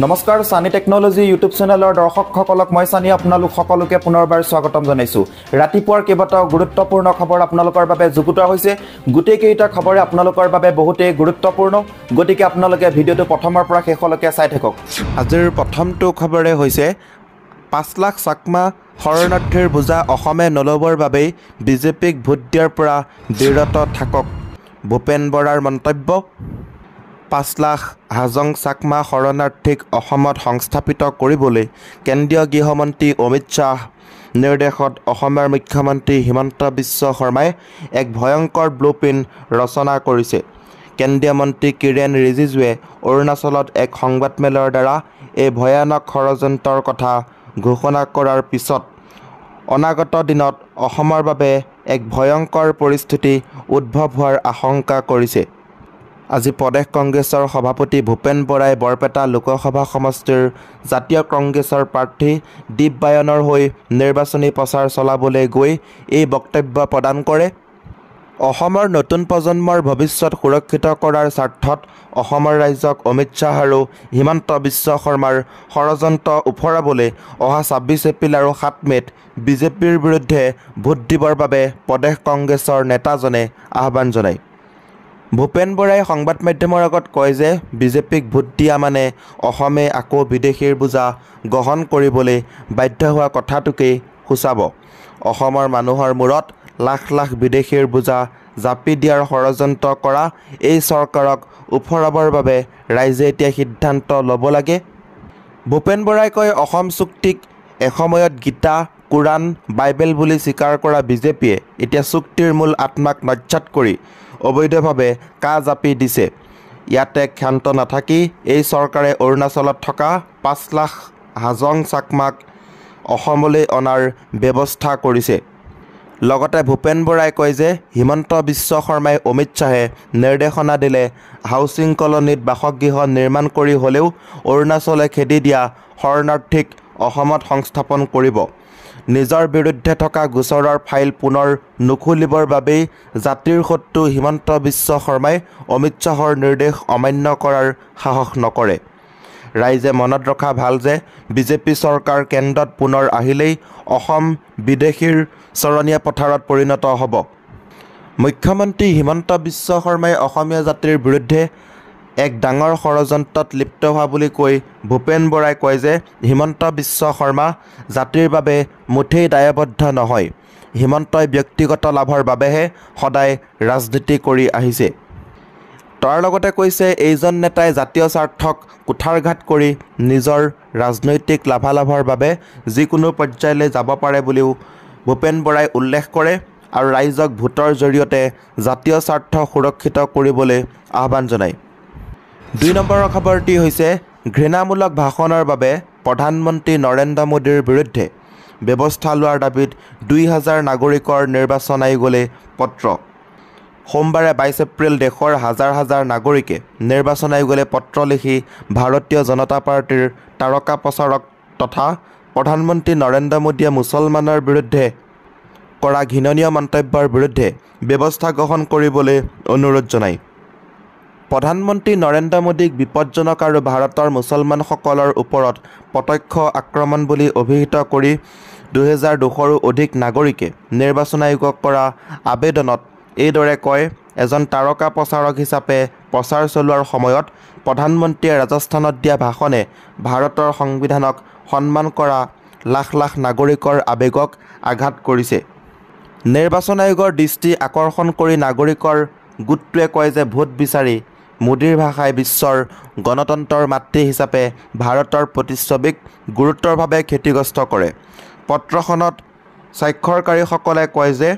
নমস্কাৰ সানি technology YouTube চেনেলৰ দৰ্শকসকলক মই সানি আপোনালোক সকলোকে পুনৰবাৰ স্বাগতম জনাইছো। ৰাতিপুৱাৰ কেইবাটাও গুৰুত্বপূৰ্ণ খবৰ আপোনালোকৰ বাবে যুগুতোৱা হৈছে। গোটেইকেইটা খবৰে আপোনালোকৰ বাবে বহুতেই গুৰুত্বপূৰ্ণ, গতিকে আপোনালোকে ভিডিঅ'টো প্ৰথমৰ পৰা শেষলৈকে চাই থাকক। আজিৰ প্ৰথমটো খবৰে হৈছে ৫ লাখ চাকমা শৰণাৰ্থীৰ বোজা অসমে নলবৰ বাবে বিজেপিক ভোট দিয়াৰ পৰা বিৰত থাকক, ভূপেন বৰাৰ মন্তব্য। ৫ লাখ হাজং চাকমা শৰণাৰ্থীক অসমত সংস্থাপিত কৰিবলৈ কেন্দ্ৰীয় গৃহমন্ত্ৰী অমিত শ্বাহ নিৰ্দেশত অসমৰ মুখ্যমন্ত্ৰী হিমন্ত বিশ্ব শৰ্মাই এক ভয়ংকৰ ব্লুপ্ৰিণ্ট ৰচনা কৰিছে। কেন্দ্ৰীয় মন্ত্ৰী কিৰেণ ৰিজিজুৱে অৰুণাচলত এক সংবাদমেলৰ দ্বাৰা এই ভয়ানক ষড়যন্ত্ৰৰ কথা ঘোষণা কৰাৰ পিছত অনাগত দিনত অসমৰ বাবে এক ভয়ংকৰ পৰিস্থিতি উদ্ভৱ হোৱাৰ আশংকা কৰিছে। আজি প্ৰদেশ কংগ্ৰেছৰ সভাপতি ভূপেন বৰাই বৰপেটা লোকসভা সমষ্টিৰ জাতীয় কংগ্ৰেছৰ প্ৰাৰ্থী দীপ বায়নৰ হৈ নিৰ্বাচনী প্ৰচাৰ চলাবলৈ গৈ এই বক্তব্য প্ৰদান কৰে। অসমৰ নতুন প্ৰজন্মৰ ভৱিষ্যত সুৰক্ষিত কৰাৰ স্বাৰ্থত অসমৰ ৰাইজক অমিত শ্বাহ আৰু হিমন্ত বিশ্ব শৰ্মাৰ ষড়যন্ত্ৰ উফৰাবলৈ অহা ২৬ এপ্ৰিল আৰু ৭ মে'ত বিজেপিৰ বিৰুদ্ধে ভোট দিবৰ বাবে প্ৰদেশ কংগ্ৰেছৰ নেতাজনে আহ্বান জনায়। ভূপেন বৰাই সংবাদ মাধ্যমৰ আগত কয় যে বিজেপিক ভোট দিয়া মানে অসমে আকৌ বিদেশীৰ বোজা গ্ৰহণ কৰিবলৈ বাধ্য হোৱা কথাটোকেই সূচাব। অসমৰ মানুহৰ মূৰত লাখ লাখ বিদেশীৰ বোজা জাপি দিয়াৰ ষড়যন্ত্ৰ কৰা এই চৰকাৰক উফৰাবৰ বাবে ৰাইজে এতিয়া সিদ্ধান্ত ল'ব লাগে। ভূপেন বৰাই কয়, অসম চুক্তিক এসময়ত গীতা, কোৰাণ, বাইবেল বুলি স্বীকাৰ কৰা বিজেপিয়ে এতিয়া চুক্তিৰ মূল আত্মাক নস্যাৎ কৰি অবৈধভাৱে কা জাপি দিছে। ইয়াতে ক্ষান্ত নাথাকি এই চৰকাৰে অৰুণাচলত থকা ৫ লাখ হাজং চাকমাক অসমলৈ অনাৰ ব্যৱস্থা কৰিছে। লগতে ভূপেন বৰাই কয় যে হিমন্ত বিশ্ব শৰ্মাই অমিত শ্বাহে নিৰ্দেশনা দিলে হাউচিং কলনীত বাসগৃহ নিৰ্মাণ কৰি হ'লেও অৰুণাচলে খেদি দিয়া শৰণাৰ্থীক অসমত সংস্থাপন কৰিব। নিজৰ বিৰুদ্ধে থকা গোচৰৰ ফাইল পুনৰ নুখুলিবৰ বাবেই জাতিৰ শত্ৰু হিমন্ত বিশ্ব শৰ্মাই অমিত শ্বাহৰ নিৰ্দেশ অমান্য কৰাৰ সাহস নকৰে। ৰাইজে মনত ৰখা ভাল যে বিজেপি চৰকাৰ কেন্দ্ৰত পুনৰ আহিলেই অসম বিদেশীৰ চৰণীয়া পথাৰত পৰিণত হ'ব। মুখ্যমন্ত্ৰী হিমন্ত বিশ্ব শৰ্মাই অসমীয়া জাতিৰ বিৰুদ্ধে এক ডাঙৰ ষড়যন্ত্ৰত লিপ্ত হোৱা বুলি কৈ ভূপেন বৰাই কয় যে হিমন্ত বিশ্ব শৰ্মা জাতিৰ বাবে মুঠেই দায়বদ্ধ নহয়। হিমন্তই ব্যক্তিগত লাভৰ বাবেহে সদায় ৰাজনীতি কৰি আহিছে। তাৰ লগতে কৈছে এইজন নেতাই জাতীয় স্বাৰ্থক কুঠাৰঘাত কৰি নিজৰ ৰাজনৈতিক লাভালাভৰ বাবে যিকোনো পৰ্যায়লৈ যাব পাৰে বুলিও ভূপেন বৰাই উল্লেখ কৰে আৰু ৰাইজক ভোটৰ জৰিয়তে জাতীয় স্বাৰ্থ সুৰক্ষিত কৰিবলৈ আহ্বান জনায়। ২ নম্বৰৰ খবৰটি হৈছে ঘৃণামূলক ভাষণৰ বাবে প্ৰধানমন্ত্ৰী নৰেন্দ্ৰ মোদীৰ বিৰুদ্ধে ব্যৱস্থা লোৱাৰ দাবীত ২০০০ নাগৰিকৰ নিৰ্বাচন আয়োগলৈ পত্ৰ। সোমবাৰে ২২ এপ্ৰিল দেশৰ হাজাৰ হাজাৰ নাগৰিকে নিৰ্বাচন আয়োগলৈ পত্ৰ লিখি ভাৰতীয় জনতা পাৰ্টীৰ তাৰকা প্ৰচাৰক তথা প্ৰধানমন্ত্ৰী নৰেন্দ্ৰ মোদীয়ে মুছলমানৰ বিৰুদ্ধে কৰা ঘৃণনীয় মন্তব্যৰ বিৰুদ্ধে ব্যৱস্থা গ্ৰহণ কৰিবলৈ অনুৰোধ জনায়। প্ৰধানমন্ত্ৰী নৰেন্দ্ৰ মোদীক বিপদজনক আৰু ভাৰতৰ মুছলমানসকলৰ ওপৰত প্ৰত্যক্ষ আক্ৰমণ বুলি অভিহিত কৰি ২,২০০ৰো অধিক নাগৰিকে নিৰ্বাচন আয়োগক কৰা আবেদনত এইদৰে কয়, এজন তাৰকা প্ৰচাৰক হিচাপে প্ৰচাৰ চলোৱাৰ সময়ত প্ৰধানমন্ত্ৰীয়ে ৰাজস্থানত দিয়া ভাষণে ভাৰতৰ সংবিধানক সন্মান কৰা লাখ লাখ নাগৰিকৰ আৱেগক আঘাত কৰিছে। নিৰ্বাচন আয়োগৰ দৃষ্টি আকৰ্ষণ কৰি নাগৰিকৰ গোটটোৱে কয় যে ভোট বিচাৰি মোদীৰ ভাষাই বিশ্বৰ গণতন্ত্ৰৰ মাতৃ হিচাপে ভাৰতৰ প্ৰতিচ্ছবিক গুৰুতৰভাৱে ক্ষতিগ্ৰস্ত কৰে। পত্ৰখনত স্বাক্ষৰকাৰীসকলে কয় যে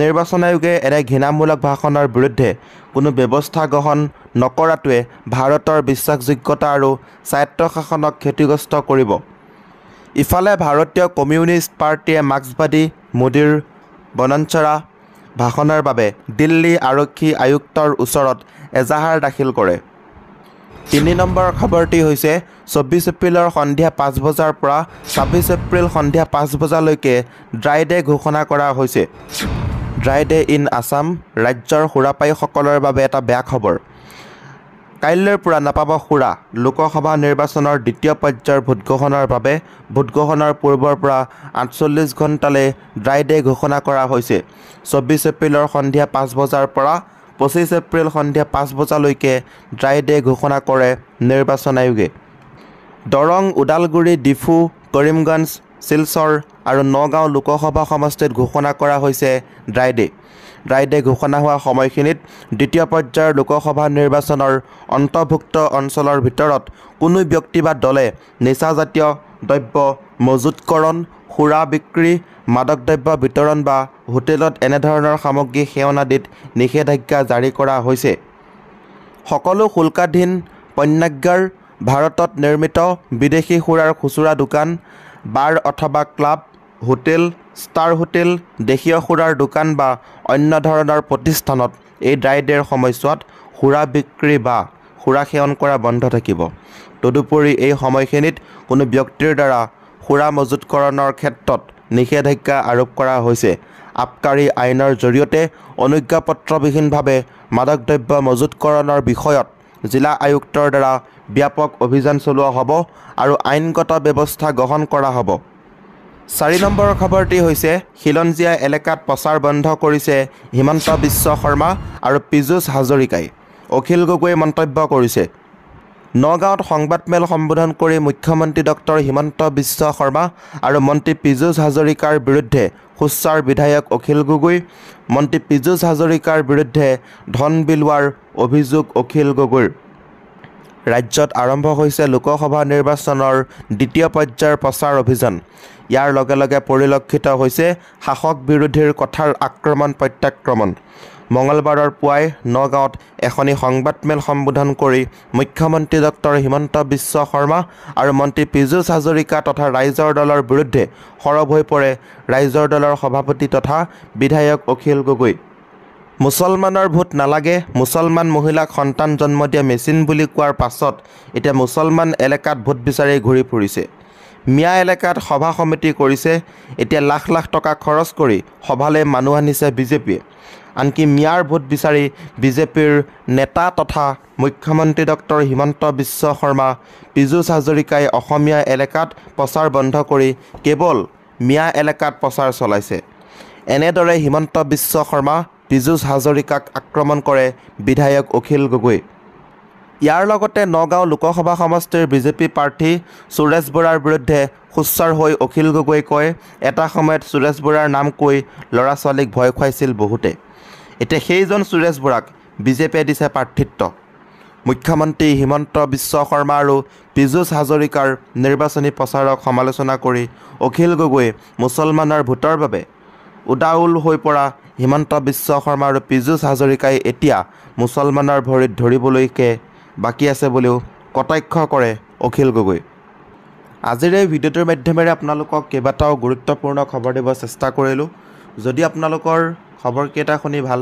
নিৰ্বাচন আয়োগে এনে ঘৃণামূলক ভাষণৰ বিৰুদ্ধে কোনো ব্যৱস্থা গ্ৰহণ নকৰাটোৱে ভাৰতৰ বিশ্বাসযোগ্যতা আৰু স্বায়ত্তশাসনক ক্ষতিগ্ৰস্ত কৰিব। ইফালে ভাৰতীয় কমিউনিষ্ট পাৰ্টীয়ে মাৰ্ক্সবাদী মোদীৰ বনাঞ্চৰা ভাষণৰ বাবে দিল্লী আৰক্ষী আয়ুক্তৰ ওচৰত এজাহাৰ দাখিল কৰে। ৩ নম্বৰ খবৰটি হৈছে ২৪ এপ্ৰিলৰ সন্ধিয়া ৫ বজাৰ পৰা ২৬ এপ্ৰিল সন্ধিয়া ৫ বজালৈকে ড্ৰাই ডে ঘোষণা কৰা হৈছে। ড্ৰাই ডে ইন আছাম ৰাজ্যৰ সুৰাপায়ীসকলৰ বাবে এটা বেয়া খবৰ। কাইলৈৰ পৰা নাপাব সুৰা লোকসভা নিৰ্বাচনৰ দ্বিতীয় পৰ্যায়ৰ ভোটগ্ৰহণৰ বাবে ভোটগ্ৰহণৰ পূৰ্বৰ পৰা 48 ঘণ্টালৈ ড্ৰাই ডে ঘোষণা কৰা হৈছে 24 এপ্ৰিলৰ সন্ধিয়া 5 বজাৰ পৰা 25 এপ্ৰিল সন্ধিয়া 5 বজালৈকে ড্ৰাই ডে ঘোষণা কৰে নিৰ্বাচন আয়োগে দৰং ওদালগুৰি ডিফু কৰিমগঞ্জ শিলচৰ আৰু নগাঁও লোকসভা সমষ্টিত ঘোষণা কৰা হৈছে ড্ৰাই ডে ঘোষণা হোৱা সময়খিনিত দ্বিতীয় পৰ্যায়ৰ লোকসভা নিৰ্বাচনৰ অন্তৰ্ভুক্ত অঞ্চলৰ ভিতৰত কোনো ব্যক্তি বা দলে নিচাজাতীয় দ্ৰব্য মজুতকৰণ সুৰা বিক্ৰী মাদক দ্ৰব্য বিতৰণ বা হোটেলত এনেধৰণৰ সামগ্ৰী সেৱন আদিত নিষেধাজ্ঞা জাৰি কৰা হৈছে সকলো শুল্কাধীন পণ্যাগাৰ ভাৰতত নিৰ্মিত বিদেশী সুৰাৰ খুচুৰা দোকান বাৰ অথবা ক্লাব হোটেল ষ্টাৰ হোটেল দেশীয় সুৰাৰ দোকান বা অন্য ধৰণৰ প্ৰতিষ্ঠানত এই ড্ৰাই ডেৰ সময়ছোৱাত সুৰা বিক্ৰী বা সুৰা সেৱন কৰা বন্ধ থাকিব তদুপৰি এই সময়খিনিত কোনো ব্যক্তিৰ দ্বাৰা সুৰা মজুতকৰণৰ ক্ষেত্ৰত নিষেধাজ্ঞা আৰোপ কৰা হৈছে আবকাৰী আইনৰ জৰিয়তে অনুজ্ঞাপত্ৰবিহীনভাৱে মাদক দ্ৰব্য মজুতকৰণৰ বিষয়ত জিলা আয়ুক্তৰ দ্বাৰা ব্যাপক অভিযান চলোৱা হ'ব আৰু আইনগত ব্যৱস্থা গ্ৰহণ কৰা হ'ব 4 নম্বৰৰ খবৰটি হৈছে খিলঞ্জীয়া এলেকাত প্ৰচাৰ বন্ধ কৰিছে হিমন্ত বিশ্ব শৰ্মা আৰু পীযুষ হাজৰিকাই অখিল গগৈয়ে মন্তব্য কৰিছে নগাঁৱত সংবাদমেল সম্বোধন কৰি মুখ্যমন্ত্ৰী ডক্টৰ হিমন্ত বিশ্ব শৰ্মা আৰু মন্ত্ৰী পীযুষ হাজৰিকাৰ বিৰুদ্ধে সোচ্চাৰ বিধায়ক অখিল গগৈ মন্ত্ৰী পীযুষ হাজৰিকাৰ বিৰুদ্ধে ধন বিলোৱাৰ অভিযোগ অখিল গগৈৰ ৰাজ্যত আৰম্ভ হৈছে লোকসভা নিৰ্বাচনৰ দ্বিতীয় পৰ্যায়ৰ প্ৰচাৰ অভিযান ইয়াৰ লগে লগে পৰিলক্ষিত হৈছে শাসক বিৰোধীৰ কথাৰ আক্ৰমণ প্ৰত্যাক্ৰমণ মঙলবাৰৰ পুৱাই নগাঁৱত এখনি সংবাদমেল সম্বোধন কৰি মুখ্যমন্ত্ৰী ডক্টৰ হিমন্ত বিশ্ব শৰ্মা আৰু মন্ত্ৰী পীযুষ হাজৰিকা তথা ৰাইজৰ দলৰ বিৰুদ্ধে সৰব হৈ পৰে ৰাইজৰ দলৰ সভাপতি তথা বিধায়ক অখিল গগৈ মুছলমানৰ ভোট নালাগে মুছলমান মহিলাক সন্তান জন্ম দিয়া মেচিন বুলি কোৱাৰ পাছত এতিয়া মুছলমান এলেকাত ভোট বিচাৰি ঘূৰি ফুৰিছে মিয়া এলেকাত সভা সমিতি কৰিছে এতিয়া লাখ লাখ টকা খৰচ কৰি সভালৈ মানুহ আনিছে বিজেপিয়ে আনকি মিয়াৰ ভোট বিচাৰি বিজেপিৰ নেতা তথা মুখ্যমন্ত্ৰী ডক্টৰ হিমন্ত বিশ্ব শৰ্মা পীযুষ হাজৰিকাই অসমীয়া এলেকাত প্ৰচাৰ বন্ধ কৰি কেৱল মিয়া এলেকাত প্ৰচাৰ চলাইছে এনেদৰে হিমন্ত বিশ্ব শৰ্মা পীযুষ হাজৰিকাক আক্ৰমণ কৰে বিধায়ক অখিল গগৈ ইয়াৰ লগতে নগাঁও লোকসভা সমষ্টিৰ বিজেপি প্ৰাৰ্থী সুৰেশ বৰাৰ বিৰুদ্ধে সোচ্চাৰ হৈ অখিল গগৈ কয় এটা সময়ত সুৰেশ বৰাৰ নাম কৈ ল'ৰা ছোৱালীক ভয় খুৱাইছিল বহুতে এতিয়া সেইজন সুৰেশ বৰাক বিজেপিয়ে দিছে প্ৰাৰ্থিত্ব মুখ্যমন্ত্ৰী হিমন্ত বিশ্ব শৰ্মা আৰু পীযুষ হাজৰিকাৰ নিৰ্বাচনী প্ৰচাৰক সমালোচনা কৰি অখিল গগৈয়ে মুছলমানৰ ভোটৰ বাবে উদাউল হৈ পৰা হিমন্ত বিশ্ব শৰ্মা আৰু পীযুষ হাজৰিকাই এতিয়া মুছলমানৰ ভৰিত ধৰিবলৈকে বাকী আছে বুলিও কটাক্ষ কৰে অখিল গগৈ আজিৰ এই ভিডিঅ'টোৰ মাধ্যমেৰে আপোনালোকক কেইবাটাও গুৰুত্বপূৰ্ণ খবৰ দিব চেষ্টা কৰিলোঁ যদি আপোনালোকৰ খবৰকেইটা শুনি ভাল